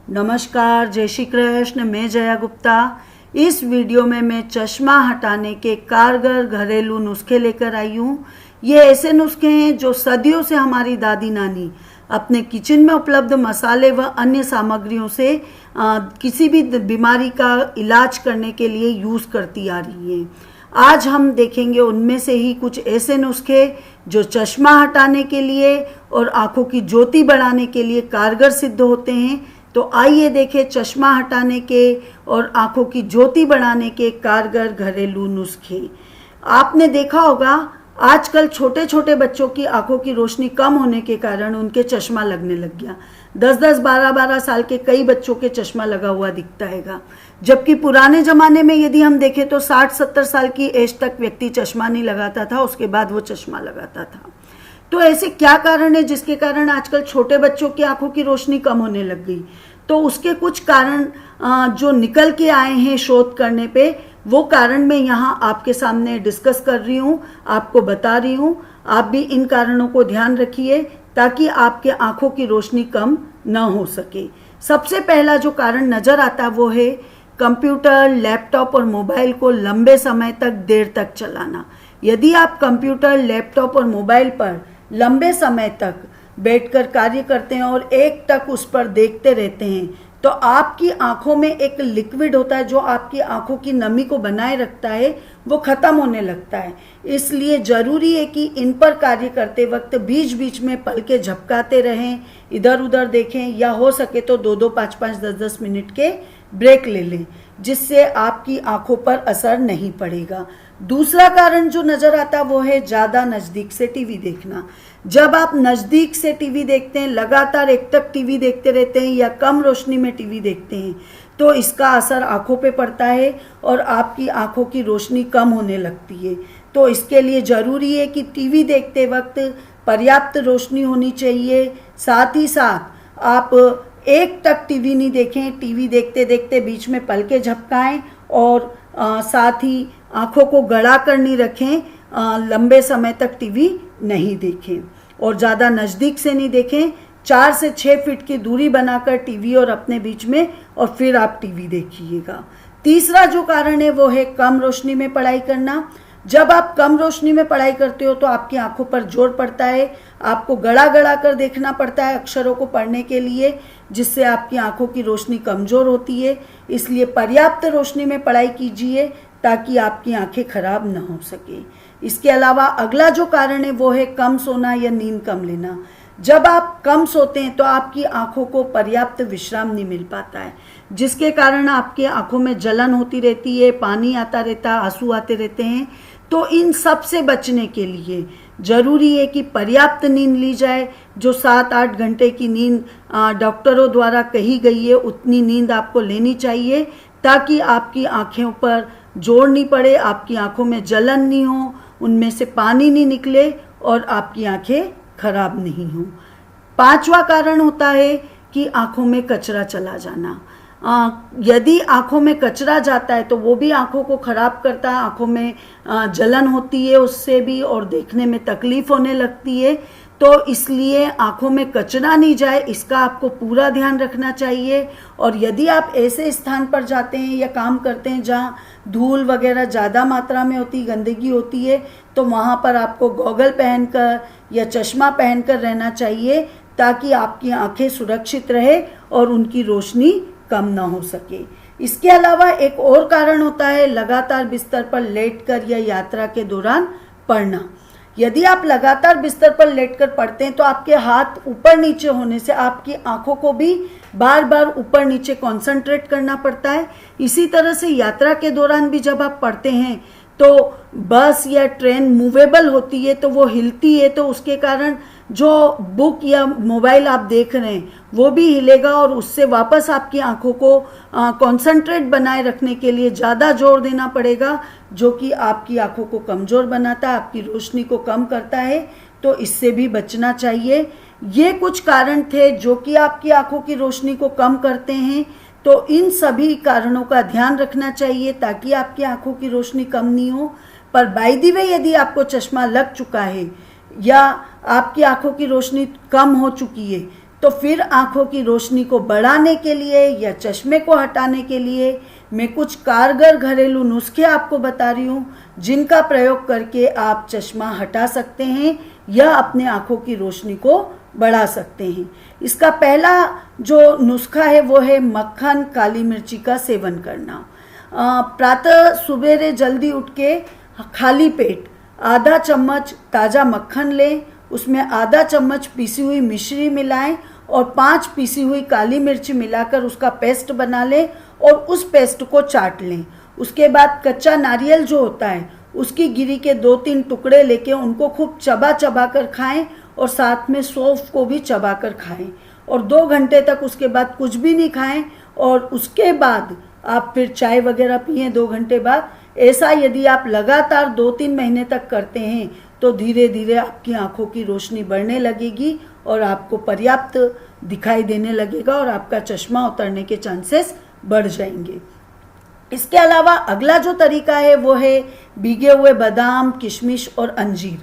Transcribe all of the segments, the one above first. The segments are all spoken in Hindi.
नमस्कार, जय श्री कृष्ण। मैं जया गुप्ता। इस वीडियो में मैं चश्मा हटाने के कारगर घरेलू नुस्खे लेकर आई हूँ। ये ऐसे नुस्खे हैं जो सदियों से हमारी दादी नानी अपने किचन में उपलब्ध मसाले व अन्य सामग्रियों से किसी भी बीमारी का इलाज करने के लिए यूज़ करती आ रही हैं। आज हम देखेंगे उनमें से ही कुछ ऐसे नुस्खे जो चश्मा हटाने के लिए और आँखों की ज्योति बढ़ाने के लिए कारगर सिद्ध होते हैं। तो आइए देखें चश्मा हटाने के और आँखों की ज्योति बढ़ाने के कारगर घरेलू नुस्खे। आपने देखा होगा आजकल छोटे छोटे बच्चों की आंखों की रोशनी कम होने के कारण उनके चश्मा लगने लग गया। 10-10, 12-12 साल के कई बच्चों के चश्मा लगा हुआ दिखता हैगा, जबकि पुराने ज़माने में यदि हम देखें तो 60-70 साल की एज तक व्यक्ति चश्मा नहीं लगाता था, उसके बाद वो चश्मा लगाता था। तो ऐसे क्या कारण है जिसके कारण आजकल छोटे बच्चों की आंखों की रोशनी कम होने लग गई? तो उसके कुछ कारण जो निकल के आए हैं शोध करने पे, वो कारण मैं यहाँ आपके सामने डिस्कस कर रही हूँ, आपको बता रही हूँ। आप भी इन कारणों को ध्यान रखिए ताकि आपके आंखों की रोशनी कम न हो सके। सबसे पहला जो कारण नज़र आता है वो है कंप्यूटर, लैपटॉप और मोबाइल को लंबे समय तक देर तक चलाना। यदि आप कंप्यूटर, लैपटॉप और मोबाइल पर लंबे समय तक बैठकर कार्य करते हैं और एक टक उस पर देखते रहते हैं तो आपकी आंखों में एक लिक्विड होता है जो आपकी आंखों की नमी को बनाए रखता है, वो खत्म होने लगता है। इसलिए ज़रूरी है कि इन पर कार्य करते वक्त बीच बीच में पलकें झपकाते रहें, इधर उधर देखें, या हो सके तो 2-2, 5-5, 10-10 मिनट के ब्रेक ले लें, जिससे आपकी आंखों पर असर नहीं पड़ेगा। दूसरा कारण जो नज़र आता है वो है ज़्यादा नज़दीक से टीवी देखना। जब आप नज़दीक से टीवी देखते हैं, लगातार एकटक टीवी देखते रहते हैं या कम रोशनी में टीवी देखते हैं, तो इसका असर आँखों पे पड़ता है और आपकी आँखों की रोशनी कम होने लगती है। तो इसके लिए ज़रूरी है कि टीवी देखते वक्त पर्याप्त रोशनी होनी चाहिए। साथ ही साथ आप एक टक टीवी नहीं देखें, टीवी देखते देखते बीच में पलकें झपकाएं और साथ ही आँखों को गड़ा कर नहीं रखें, लंबे समय तक टीवी नहीं देखें और ज़्यादा नज़दीक से नहीं देखें। 4 से 6 फीट की दूरी बनाकर टीवी और अपने बीच में, और फिर आप टीवी देखिएगा। तीसरा जो कारण है वो है कम रोशनी में पढ़ाई करना। जब आप कम रोशनी में पढ़ाई करते हो तो आपकी आंखों पर जोर पड़ता है, आपको गड़ा गड़ा कर देखना पड़ता है अक्षरों को पढ़ने के लिए, जिससे आपकी आंखों की रोशनी कमज़ोर होती है। इसलिए पर्याप्त रोशनी में पढ़ाई कीजिए ताकि आपकी आंखें खराब न हो सके। इसके अलावा अगला जो कारण है वो है कम सोना या नींद कम लेना। जब आप कम सोते हैं तो आपकी आंखों को पर्याप्त विश्राम नहीं मिल पाता है, जिसके कारण आपकी आंखों में जलन होती रहती है, पानी आता रहता है, आंसू आते रहते हैं। तो इन सब से बचने के लिए ज़रूरी है कि पर्याप्त नींद ली जाए। जो 7-8 घंटे की नींद डॉक्टरों द्वारा कही गई है, उतनी नींद आपको लेनी चाहिए ताकि आपकी आँखों पर जोर नहीं पड़े, आपकी आँखों में जलन नहीं हो, उनमें से पानी नहीं निकले और आपकी आँखें खराब नहीं हो। 5वां कारण होता है कि आँखों में कचरा चला जाना। यदि आँखों में कचरा जाता है तो वो भी आँखों को खराब करता है, आँखों में जलन होती है उससे भी, और देखने में तकलीफ होने लगती है। तो इसलिए आँखों में कचरा नहीं जाए, इसका आपको पूरा ध्यान रखना चाहिए। और यदि आप ऐसे स्थान पर जाते हैं या काम करते हैं जहाँ धूल वगैरह ज़्यादा मात्रा में होती, गंदगी होती है, तो वहाँ पर आपको गॉगल पहनकर या चश्मा पहनकर रहना चाहिए ताकि आपकी आँखें सुरक्षित रहे और उनकी रोशनी कम ना हो सके। इसके अलावा एक और कारण होता है लगातार बिस्तर पर लेटकर या यात्रा के दौरान पढ़ना। यदि आप लगातार बिस्तर पर लेटकर पढ़ते हैं तो आपके हाथ ऊपर नीचे होने से आपकी आंखों को भी बार बार ऊपर नीचे कंसंट्रेट करना पड़ता है। इसी तरह से यात्रा के दौरान भी जब आप पढ़ते हैं तो बस या ट्रेन मूवेबल होती है तो वो हिलती है, तो उसके कारण जो बुक या मोबाइल आप देख रहे हैं वो भी हिलेगा और उससे वापस आपकी आंखों को कंसंट्रेट बनाए रखने के लिए ज़्यादा जोर देना पड़ेगा, जो कि आपकी आंखों को कमज़ोर बनाता है, आपकी रोशनी को कम करता है। तो इससे भी बचना चाहिए। ये कुछ कारण थे जो कि आपकी आंखों की रोशनी को कम करते हैं। तो इन सभी कारणों का ध्यान रखना चाहिए ताकि आपकी आंखों की रोशनी कम नहीं हो। पर बाय द वे यदि आपको चश्मा लग चुका है या आपकी आंखों की रोशनी कम हो चुकी है तो फिर आँखों की रोशनी को बढ़ाने के लिए या चश्मे को हटाने के लिए मैं कुछ कारगर घरेलू नुस्खे आपको बता रही हूँ, जिनका प्रयोग करके आप चश्मा हटा सकते हैं या अपने आँखों की रोशनी को बढ़ा सकते हैं। इसका पहला जो नुस्खा है वो है मक्खन काली मिर्ची का सेवन करना। प्रातः सुबेरे जल्दी उठ के खाली पेट आधा चम्मच ताज़ा मक्खन लें, उसमें आधा चम्मच पीसी हुई मिश्री मिलाएं और 5 पीसी हुई काली मिर्ची मिलाकर उसका पेस्ट बना लें और उस पेस्ट को चाट लें। उसके बाद कच्चा नारियल जो होता है उसकी गिरी के 2-3 टुकड़े लेके उनको खूब चबा चबा कर खाएं और साथ में सौंफ को भी चबा कर खाएं और 2 घंटे तक उसके बाद कुछ भी नहीं खाएं और उसके बाद आप फिर चाय वगैरह पिएं 2 घंटे बाद। ऐसा यदि आप लगातार 2-3 महीने तक करते हैं तो धीरे धीरे आपकी आंखों की रोशनी बढ़ने लगेगी और आपको पर्याप्त दिखाई देने लगेगा और आपका चश्मा उतरने के चांसेस बढ़ जाएंगे। इसके अलावा अगला जो तरीका है वो है भीगे हुए बादाम, किशमिश और अंजीर।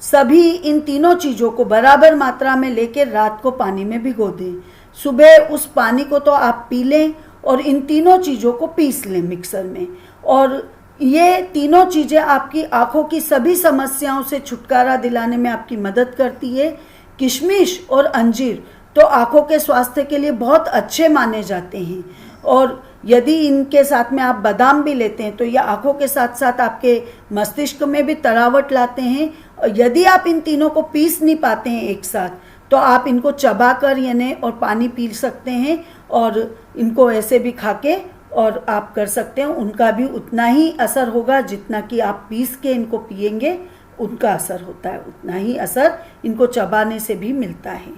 सभी इन तीनों चीज़ों को बराबर मात्रा में लेकर रात को पानी में भिगो दें। सुबह उस पानी को तो आप पी लें और इन तीनों चीज़ों को पीस लें मिक्सर में, और ये तीनों चीज़ें आपकी आंखों की सभी समस्याओं से छुटकारा दिलाने में आपकी मदद करती है। किशमिश और अंजीर तो आंखों के स्वास्थ्य के लिए बहुत अच्छे माने जाते हैं और यदि इनके साथ में आप बादाम भी लेते हैं तो यह आंखों के साथ साथ आपके मस्तिष्क में भी तरावट लाते हैं। और यदि आप इन तीनों को पीस नहीं पाते हैं एक साथ तो आप इनको चबा कर यानी और पानी पी सकते हैं और इनको ऐसे भी खा के और आप कर सकते हैं। उनका भी उतना ही असर होगा जितना कि आप पीस के इनको पिएंगे उनका असर होता है, उतना ही असर इनको चबाने से भी मिलता है।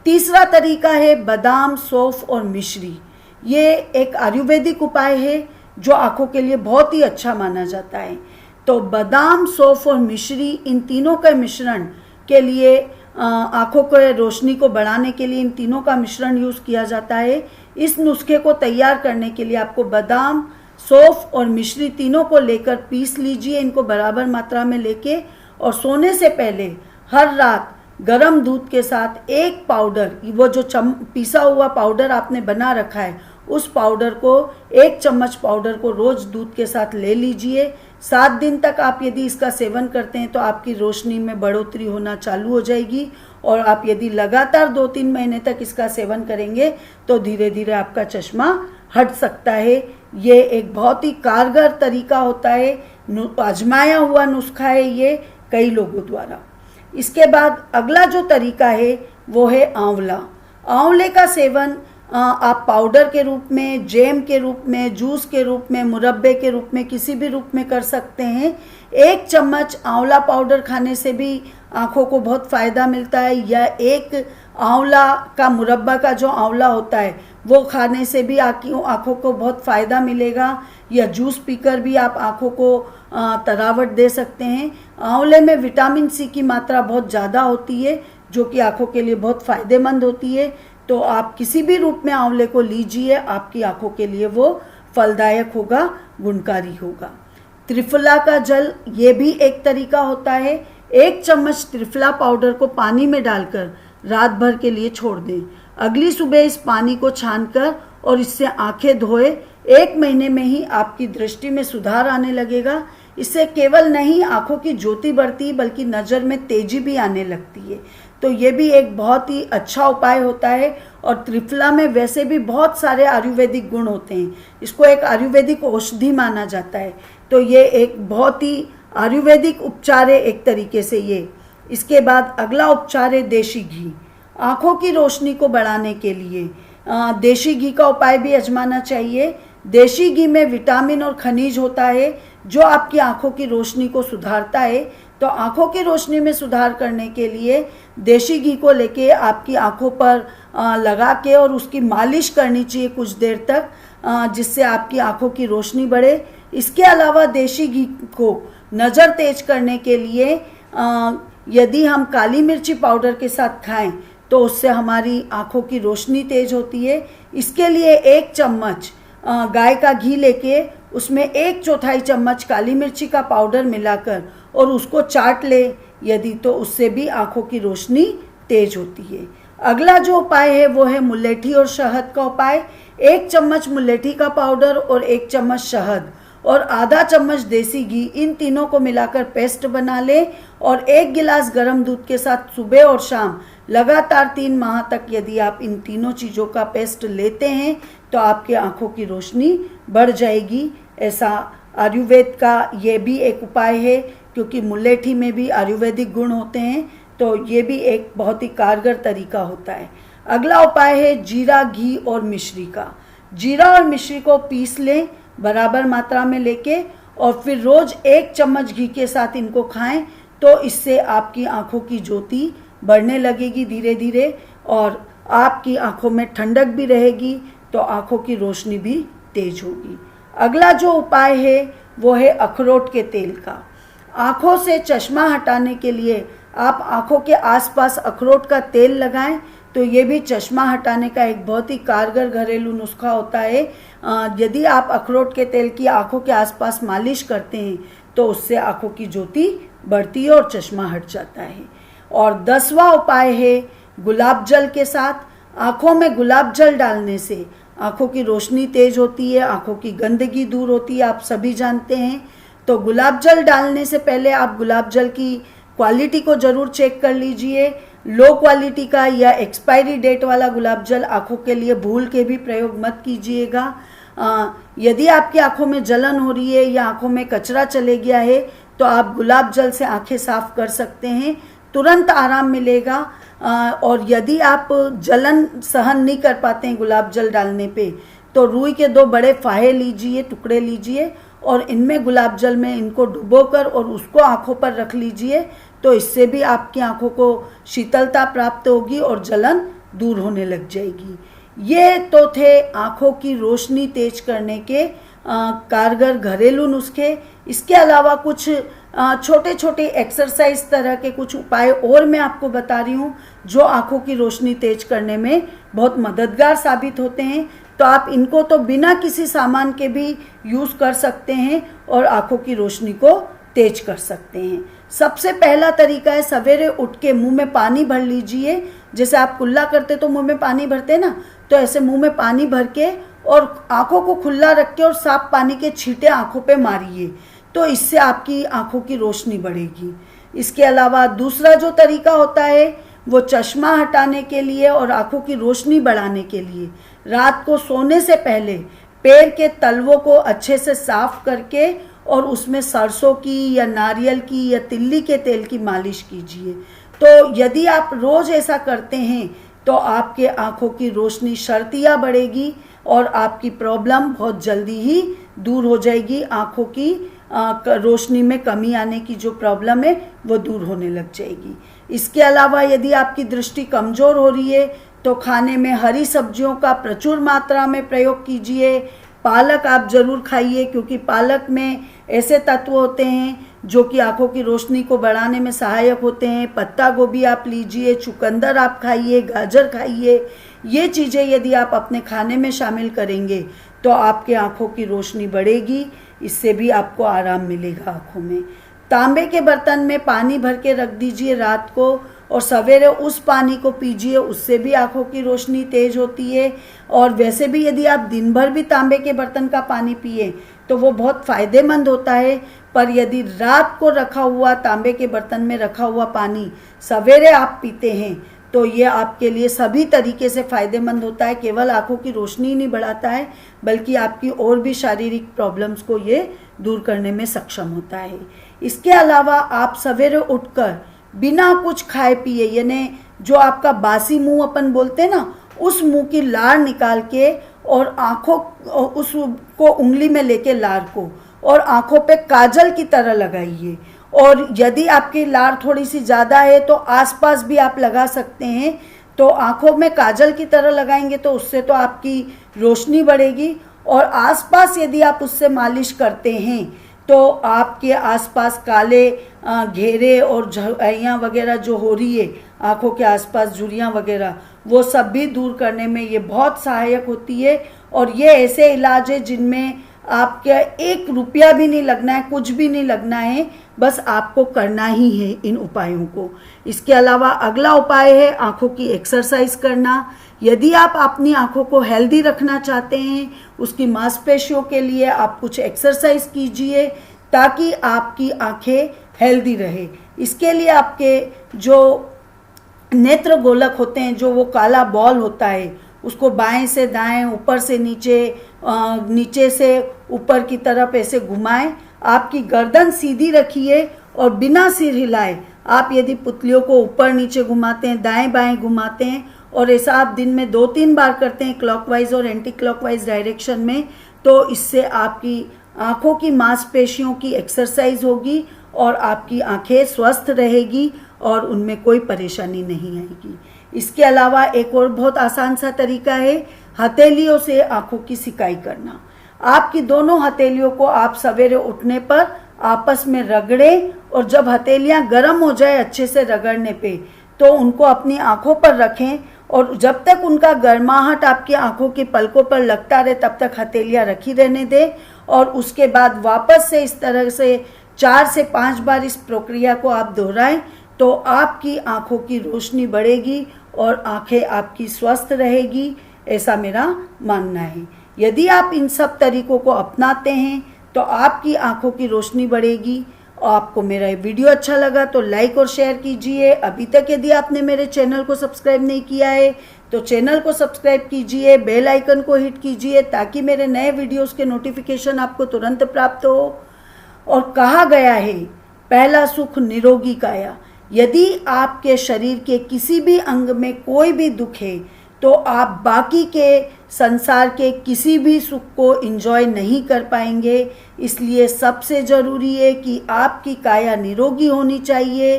तीसरा तरीका है बादाम, सौंफ और मिश्री। ये एक आयुर्वेदिक उपाय है जो आँखों के लिए बहुत ही अच्छा माना जाता है। तो बादाम, सौंफ और मिश्री इन तीनों के मिश्रण के लिए आँखों के रोशनी को बढ़ाने के लिए इन तीनों का मिश्रण यूज़ किया जाता है। इस नुस्खे को तैयार करने के लिए आपको बादाम, सौंफ और मिश्री तीनों को लेकर पीस लीजिए, इनको बराबर मात्रा में लेके, और सोने से पहले हर रात गरम दूध के साथ एक पाउडर, वो जो पीसा हुआ पाउडर आपने बना रखा है उस पाउडर को 1 चम्मच पाउडर को रोज दूध के साथ ले लीजिए। 7 दिन तक आप यदि इसका सेवन करते हैं तो आपकी रोशनी में बढ़ोतरी होना चालू हो जाएगी और आप यदि लगातार 2-3 महीने तक इसका सेवन करेंगे तो धीरे धीरे आपका चश्मा हट सकता है। ये एक बहुत ही कारगर तरीका होता है, आजमाया हुआ नुस्खा है ये कई लोगों द्वारा। इसके बाद अगला जो तरीका है वो है आंवला। आंवले का सेवन आप पाउडर के रूप में, जैम के रूप में, जूस के रूप में, मुरब्बे के रूप में, किसी भी रूप में कर सकते हैं। 1 चम्मच आंवला पाउडर खाने से भी आँखों को बहुत फ़ायदा मिलता है, या 1 आंवला का मुरब्बा का जो आंवला होता है वो खाने से भी आँखों को बहुत फ़ायदा मिलेगा, या जूस पीकर भी आप आँखों को तरावट दे सकते हैं। आंवले में विटामिन सी की मात्रा बहुत ज़्यादा होती है जो कि आँखों के लिए बहुत फ़ायदेमंद होती है। तो आप किसी भी रूप में आंवले को लीजिए, आपकी आंखों के लिए वो फलदायक होगा, गुणकारी होगा। त्रिफला का जल, ये भी एक तरीका होता है। 1 चम्मच त्रिफला पाउडर को पानी में डालकर रात भर के लिए छोड़ दें। अगली सुबह इस पानी को छानकर और इससे आंखें धोए। 1 महीने में ही आपकी दृष्टि में सुधार आने लगेगा। इससे केवल नहीं आंखों की ज्योति बढ़ती बल्कि नज़र में तेजी भी आने लगती है। तो ये भी एक बहुत ही अच्छा उपाय होता है। और त्रिफला में वैसे भी बहुत सारे आयुर्वेदिक गुण होते हैं, इसको एक आयुर्वेदिक औषधि माना जाता है। तो ये एक बहुत ही आयुर्वेदिक उपचार है एक तरीके से ये। इसके बाद अगला उपचार है देशी घी। आँखों की रोशनी को बढ़ाने के लिए देशी घी का उपाय भी आजमाना चाहिए। देशी घी में विटामिन और खनिज होता है जो आपकी आँखों की रोशनी को सुधारता है। तो आँखों की रोशनी में सुधार करने के लिए देशी घी को लेके आपकी आँखों पर लगा के और उसकी मालिश करनी चाहिए कुछ देर तक, जिससे आपकी आँखों की रोशनी बढ़े। इसके अलावा देशी घी को नज़र तेज करने के लिए यदि हम काली मिर्ची पाउडर के साथ खाएं तो उससे हमारी आँखों की रोशनी तेज होती है। इसके लिए 1 चम्मच गाय का घी लेके उसमें 1/4 चम्मच काली मिर्ची का पाउडर मिलाकर और उसको चाट ले यदि, तो उससे भी आँखों की रोशनी तेज होती है। अगला जो उपाय है वो है मुलेठी और शहद का उपाय। 1 चम्मच मुलेठी का पाउडर और 1 चम्मच शहद और आधा चम्मच देसी घी, इन तीनों को मिलाकर पेस्ट बना लें और 1 गिलास गर्म दूध के साथ सुबह और शाम लगातार 3 माह तक यदि आप इन तीनों चीज़ों का पेस्ट लेते हैं तो आपकी आंखों की रोशनी बढ़ जाएगी। ऐसा आयुर्वेद का ये भी एक उपाय है, क्योंकि मुलेठी में भी आयुर्वेदिक गुण होते हैं, तो ये भी एक बहुत ही कारगर तरीका होता है। अगला उपाय है जीरा, घी और मिश्री का। जीरा और मिश्री को पीस लें बराबर मात्रा में लेके और फिर रोज 1 चम्मच घी के साथ इनको खाएं, तो इससे आपकी आंखों की ज्योति बढ़ने लगेगी धीरे धीरे और आपकी आंखों में ठंडक भी रहेगी, तो आंखों की रोशनी भी तेज होगी। अगला जो उपाय है वो है अखरोट के तेल का। आंखों से चश्मा हटाने के लिए आप आंखों के आसपास अखरोट का तेल लगाएं, तो ये भी चश्मा हटाने का एक बहुत ही कारगर घरेलू नुस्खा होता है। यदि आप अखरोट के तेल की आंखों के आसपास मालिश करते हैं तो उससे आंखों की ज्योति बढ़ती है और चश्मा हट जाता है। और 10वां उपाय है गुलाब जल के साथ। आंखों में गुलाब जल डालने से आंखों की रोशनी तेज होती है, आंखों की गंदगी दूर होती है, आप सभी जानते हैं। तो गुलाब जल डालने से पहले आप गुलाब जल की क्वालिटी को ज़रूर चेक कर लीजिए। लो क्वालिटी का या एक्सपायरी डेट वाला गुलाब जल आंखों के लिए भूल के भी प्रयोग मत कीजिएगा। यदि आपकी आंखों में जलन हो रही है या आंखों में कचरा चले गया है तो आप गुलाब जल से आंखें साफ कर सकते हैं, तुरंत आराम मिलेगा। और यदि आप जलन सहन नहीं कर पाते हैं गुलाब जल डालने पे, तो रुई के 2 बड़े फाहे लीजिए, टुकड़े लीजिए और इनमें गुलाब जल में इनको डुबोकर और उसको आंखों पर रख लीजिए, तो इससे भी आपकी आंखों को शीतलता प्राप्त होगी और जलन दूर होने लग जाएगी। ये तो थे आंखों की रोशनी तेज करने के कारगर घरेलू नुस्खे। इसके अलावा कुछ छोटे छोटे एक्सरसाइज तरह के कुछ उपाय और मैं आपको बता रही हूँ जो आंखों की रोशनी तेज करने में बहुत मददगार साबित होते हैं। तो आप इनको तो बिना किसी सामान के भी यूज़ कर सकते हैं और आंखों की रोशनी को तेज कर सकते हैं। सबसे पहला तरीका है सवेरे उठ के मुंह में पानी भर लीजिए। जैसे आप कुल्ला करते तो मुंह में पानी भरते ना, तो ऐसे मुंह में पानी भर के और आंखों को खुला रख के और साफ पानी के छींटे आंखों पे मारिए, तो इससे आपकी आंखों की रोशनी बढ़ेगी। इसके अलावा दूसरा जो तरीका होता है वो चश्मा हटाने के लिए और आंखों की रोशनी बढ़ाने के लिए रात को सोने से पहले पैर के तलवों को अच्छे से साफ करके और उसमें सरसों की या नारियल की या तिल्ली के तेल की मालिश कीजिए। तो यदि आप रोज ऐसा करते हैं तो आपके आंखों की रोशनी शर्तिया बढ़ेगी और आपकी प्रॉब्लम बहुत जल्दी ही दूर हो जाएगी। आंखों की रोशनी में कमी आने की जो प्रॉब्लम है वो दूर होने लग जाएगी। इसके अलावा यदि आपकी दृष्टि कमज़ोर हो रही है तो खाने में हरी सब्जियों का प्रचुर मात्रा में प्रयोग कीजिए। पालक आप ज़रूर खाइए, क्योंकि पालक में ऐसे तत्व होते हैं जो कि आंखों की रोशनी को बढ़ाने में सहायक होते हैं। पत्ता गोभी आप लीजिए, चुकंदर आप खाइए, गाजर खाइए। ये चीज़ें यदि आप अपने खाने में शामिल करेंगे तो आपके आंखों की रोशनी बढ़ेगी, इससे भी आपको आराम मिलेगा आंखों में। तांबे के बर्तन में पानी भर के रख दीजिए रात को और सवेरे उस पानी को पीजिए, उससे भी आंखों की रोशनी तेज होती है। और वैसे भी यदि आप दिन भर भी तांबे के बर्तन का पानी पिए तो वो बहुत फ़ायदेमंद होता है, पर यदि रात को रखा हुआ तांबे के बर्तन में रखा हुआ पानी सवेरे आप पीते हैं तो ये आपके लिए सभी तरीके से फ़ायदेमंद होता है। केवल आंखों की रोशनी ही नहीं बढ़ाता है बल्कि आपकी और भी शारीरिक प्रॉब्लम्स को ये दूर करने में सक्षम होता है। इसके अलावा आप सवेरे उठकर बिना कुछ खाए पिए, यानी जो आपका बासी मुंह अपन बोलते हैं ना, उस मुंह की लार निकाल के और आँखों उसको उंगली में लेके लार को और आँखों पे काजल की तरह लगाइए। और यदि आपकी लार थोड़ी सी ज़्यादा है तो आसपास भी आप लगा सकते हैं। तो आँखों में काजल की तरह लगाएंगे तो उससे तो आपकी रोशनी बढ़ेगी, और आसपास यदि आप उससे मालिश करते हैं तो आपके आसपास काले घेरे और झुर्रियाँ वगैरह जो हो रही है, आँखों के आसपास झुर्रियाँ वगैरह, वो सब भी दूर करने में ये बहुत सहायक होती है। और ये ऐसे इलाज है जिनमें आपका 1 रुपया भी नहीं लगना है, कुछ भी नहीं लगना है, बस आपको करना ही है इन उपायों को। इसके अलावा अगला उपाय है आँखों की एक्सरसाइज करना। यदि आप अपनी आँखों को हेल्दी रखना चाहते हैं, उसकी मांसपेशियों के लिए आप कुछ एक्सरसाइज कीजिए ताकि आपकी आँखें हेल्दी रहे। इसके लिए आपके जो नेत्र गोलक होते हैं, जो वो काला बॉल होता है, उसको बाएं से दाएं, ऊपर से नीचे, नीचे से ऊपर की तरफ ऐसे घुमाएं। आपकी गर्दन सीधी रखिए और बिना सिर हिलाए आप यदि पुतलियों को ऊपर नीचे घुमाते हैं, दाएं बाएं घुमाते हैं, और ऐसा आप दिन में 2-3 बार करते हैं क्लॉकवाइज और एंटी क्लॉकवाइज डायरेक्शन में, तो इससे आपकी आँखों की मांसपेशियों की एक्सरसाइज होगी और आपकी आँखें स्वस्थ रहेगी और उनमें कोई परेशानी नहीं आएगी। इसके अलावा एक और बहुत आसान सा तरीका है हथेलियों से आँखों की सिकाई करना। आपकी दोनों हथेलियों को आप सवेरे उठने पर आपस में रगड़ें और जब हथेलियाँ गर्म हो जाए अच्छे से रगड़ने पे, तो उनको अपनी आँखों पर रखें और जब तक उनका गर्माहट आपकी आँखों की पलकों पर लगता रहे तब तक हथेलियाँ रखी रहने दें। और उसके बाद वापस से इस तरह से 4 से 5 बार इस प्रक्रिया को आप दोहराएं, तो आपकी आँखों की रोशनी बढ़ेगी और आँखें आपकी स्वस्थ रहेगी, ऐसा मेरा मानना है। यदि आप इन सब तरीकों को अपनाते हैं तो आपकी आँखों की रोशनी बढ़ेगी। और आपको मेरा ये वीडियो अच्छा लगा तो लाइक और शेयर कीजिए। अभी तक यदि आपने मेरे चैनल को सब्सक्राइब नहीं किया है तो चैनल को सब्सक्राइब कीजिए, बेल आइकन को हिट कीजिए ताकि मेरे नए वीडियोस के नोटिफिकेशन आपको तुरंत प्राप्त हो। और कहा गया है पहला सुख निरोगी काया। यदि आपके शरीर के किसी भी अंग में कोई भी दुख है तो आप बाकी के संसार के किसी भी सुख को एंजॉय नहीं कर पाएंगे। इसलिए सबसे ज़रूरी है कि आपकी काया निरोगी होनी चाहिए,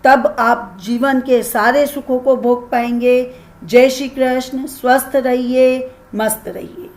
तब आप जीवन के सारे सुखों को भोग पाएंगे। जय श्री कृष्ण। स्वस्थ रहिए, मस्त रहिए।